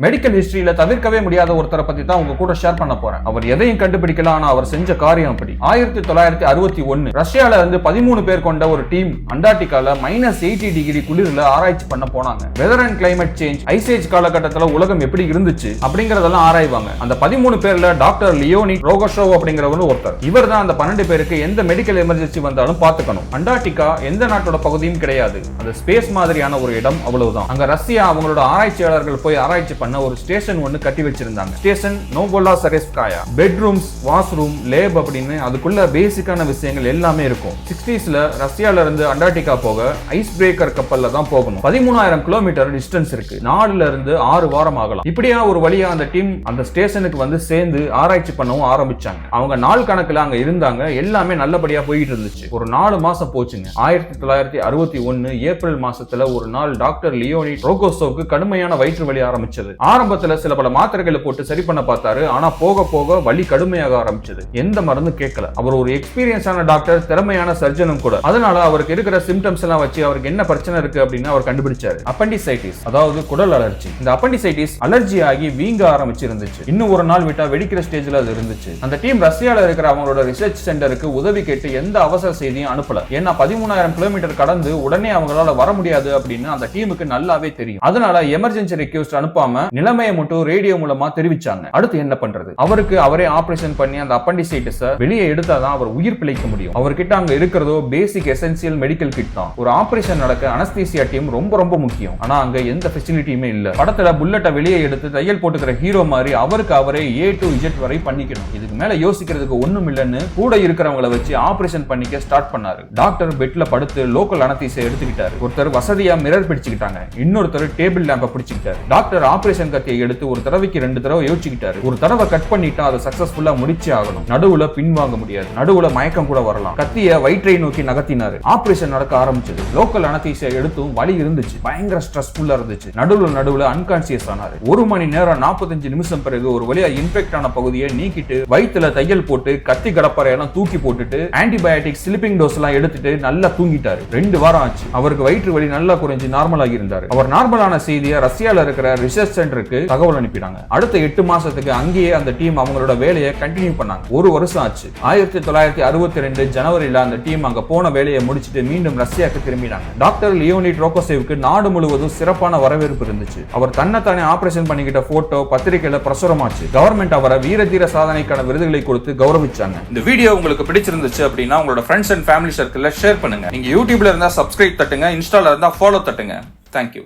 Medical ஹிஸ்டரியில தவிர்க்கவே முடியாத ஒருத்தரை பத்தி தான் உங்க கூட ஷேர் பண்ண போறேன். அவர் எதையும் கண்டுபிடிக்கல, ஆனா அவர் செஞ்ச காரியம் அப்படி. 1961 ரஷ்யால இருந்து 13 பேர் கொண்ட ஒரு டீம் அண்டார்டிகால -80 டிகிரி குளிர்ல ஆராய்ச்சி பண்ண போனாங்க. Weather and climate change, ice காலகட்டத்தில் உலகம் எப்படி இருந்துச்சு அப்படிங்கறதெல்லாம் ஆராய்வாங்க. அந்த 13 பேர்ல டாக்டர் லியோனிட் ரோகோஷோவ் அப்படிங்கிறவர் ஒருத்தர். இவர் தான் அந்த 12 பேருக்கு எந்த மெடிக்கல் எமர்ஜென்சி வந்தாலும் பாத்துக்கணும். அண்டார்டிகா எந்த நாட்டோட பகுதியும் கிடையாது, அது ஸ்பேஸ் மாதிரியான ஒரு இடம், அவ்வளவுதான். அங்க ரஷ்யா அவங்களோட ஆராய்ச்சியாளர்கள் போய் ஆராய்ச்சி பண்ண ஒரு ஸ்டேஷன் ஒன்னு கட்டி வச்சிருந்தாங்க. ஸ்டேஷன் நோவோலாசரெஸ்காயா. பெட்ரூம்ஸ், வாஷ்ரூம், லேப் அப்படின்னு அதுக்குள்ள பேசிக்கான விஷயங்கள் எல்லாமே இருக்கும். 60ஸ்ல ரஷ்யால இருந்து அண்டார்டிகா போக ஐஸ் பிரேக்கர் கப்பல்ல தான் போகணும். 13,000 கிலோமீட்டர் டிஸ்டன்ஸ் இருக்கு. 4ல இருந்து 6 வாரம் ஆகலாம். இப்படியா ஒரு வழியா அந்த டீம் அந்த ஸ்டேஷனுக்கு வந்து சேர்ந்து ஆராய்ச்சி பண்ணவும் ஆரம்பிச்சாங்க. அவங்க நாள் கணக்குல அங்க இருந்தாங்க. எல்லாமே நல்லபடியா போயிட்டு இருந்துச்சு. ஒரு 4 மாசம் போச்சுங்க. 1961 ஏப்ரல் மாசத்துல ஒரு நாள் டாக்டர் லியோனிட் ரோகோசோவுக்கு கடுமையான வயிற்று வலி ஆரம்பிச்சது. ஆரம்பத்துல சில பல மாத்திரைகளை போட்டு சரி பண்ண பார்த்தாரு. ஆனா போக போக வலி கடுமையாக ஆரம்பிச்சது. எந்த மருந்து கேட்கல. அவர் ஒரு எக்ஸ்பீரியன்ஸான டாக்டர், திறமையான சர்ஜனும் கூட. அதனால அவருக்கு இருக்கிற சிம்டம்ஸ் எல்லாம் வச்சு அவருக்கு என்ன பிரச்சனை இருக்கு அப்படின்னு அவர் கண்டுபிடிச்சாரு. அப்பெண்டிசைட்டிஸ், அதாவது குடல் அலர்ஜி. இந்த அப்பெண்டிசைட்டிஸ் அலர்ஜி ஆகி வீங்க ஆரம்பிச்சு இருந்துச்சு. இன்னும் ஒரு நாள் விட்டா வெடிக்கிற ஸ்டேஜ்ல அது இருந்துச்சு. அந்த டீம் ரஷ்யால இருக்கிற அவங்களோட ரிசர்ச் சென்டருக்கு உதவி கேட்டு எந்த அவசர செய்தியும் அனுப்பல. ஏன்னா 13,000 கிலோமீட்டர் கடந்து உடனே அவங்களால வர முடியாது அப்படின்னு அந்த டீமுக்கு நல்லாவே தெரியும். அதனால எமர்ஜென்சி ரிக்வெஸ்ட் அனுப்பாம நிலைமையை மட்டும் ரேடியோ மூலமா தெரிவிச்சாங்க. அடுத்து என்ன பண்றது? அவருக்கு அவரே ஆபரேஷன் பண்ணி அந்த அப்பெண்டிசைட்டிஸை வெளியே எடுத்தாதான் அவர் உயிர் பிழைக்க முடியும். அவர்கிட்ட அங்க இருக்கிறதோ பேசிக் எசென்சியல் மெடிக்கல் கிட் தான். ஒரு ஆபரேஷன் நடக்க அனஸ்தீசியா டீம் ரொம்ப முக்கியம். ஆனா அங்க எந்த ஃபெசிலிட்டியுமே இல்ல. படத்துல புல்லட்டை வெளியே எடுத்து தையல் போட்டுக்கிற ஹீரோ மாதிரி அவருக்கு அவரே A to Z வரை பண்ணிக்கணும். இதுக்கு மேல யோசிக்கிறதுக்கு ஒண்ணும் இல்லன்னு கூட இருக்கிறவங்களை வச்சு ஆபரேஷன் பண்ணிக்க ஸ்டார்ட் பண்ணாரு. டாக்டர் பெட்ல படுத்து லோக்கல் அனஸ்தீசியா எடுத்துக்கிட்டாரு. ஒருத்தர் வசதியா மிரர் பிடிச்சுக்கிட்டாங்க. இன்னொருத்தர் டேபிள் லேம்ப பிடிச்சுக்கிட்டாரு. டாக்டர் ஆபரேஷன் கத்தியை எடுத்து ஒரு தடவைக்கு 2 தடவை யோசிச்சுக்கிட்டாரு. ஒரு தடவை கட் பண்ணிட்டா அதை சக்சஸ்ஃபுல்லா முடிச்சே ஆகணும். நடுவுல பின்வாங்க முடியாது. நடுவுல மயக்கம் கூட வரலாம். கத்திய வயிற்றை நோக்கி நகர்த்தினாரு. ஆபரேஷன் நடக்க ஆரம்பிச்சது. லோக்கல் அனஸ்தீசியா எடுத்தும் வலி இருந்துச்சு. பயங்கர ஸ்ட்ரெஸ்ஃபுல்லா இருந்துச்சு. நடுவுல அன்கான்சியஸ் ஆனாரு. 1 மணி நேரம் 45 நிமிஷம் பிறகு ஒரு வழியா இன்ஃபெக்ட் ஆன பகுதியை நீக்கிட்டு வயிற்றுல தையல் போட்டு கத்தி கடப்பறையெல்லாம் தூக்கி போட்டுட்டு ஆன்டிபயோட்டிக் ஸ்லிப்பிங் டோஸ் எல்லாம் எடுத்துட்டு நல்லா தூங்கிட்டாரு. 2 வாரம் ஆச்சு. அவருக்கு வயிற்று வலி நல்லா குறைஞ்சு நார்மல் ஆகி இருந்தாரு. அவர் நார்மலான செய்தியை ரஷ்யால இருக்கிற ரிசர்ச் சென்டருக்கு தகவல் அனுப்பினாங்க. அடுத்த 8 மாசத்துக்கு அங்கேயே அந்த டீம் அவங்களோட வேலையை கண்டினியூ பண்ணாங்க. 1 வருஷம் ஆச்சு. 1962 ஜனவரியில அந்த டீம் அங்க போன வேலையை முடிச்சிட்டு மீண்டும் ரஷ்யாவுக்கு திரும்பினாங்க. டாக்டர் லியோனிட் ரோகோசேவுக்கு நாடு முழுவதும் சிறப்பான வரவேற்பு இருந்துச்சு. அவர் தன்னைத்தானே ஆபரேஷன் பண்ணிக்கிட்ட போட்டோ பத்திரிகையில பிரசுரமாச்சு. கவர்மெண்ட் அவரை வீரதீர சாதனைக்கான விருதுகளை கொடுத்து கௌரவிச்சாங்க. இந்த வீடியோ உங்களுக்கு பிடிச்சிருந்துச்சு அப்படின்னா உங்களோட ஃப்ரெண்ட்ஸ் அண்ட் ஃபேமிலி சர்க்கிள்ல ஷேர் பண்ணுங்க. நீங்க யூடியூப்ல இருந்தா சப்ஸ்கிரைப் தட்டுங்க, இன்ஸ்டால இருந்தா ஃபாலோ தட்டுங்க. தேங்க்யூ.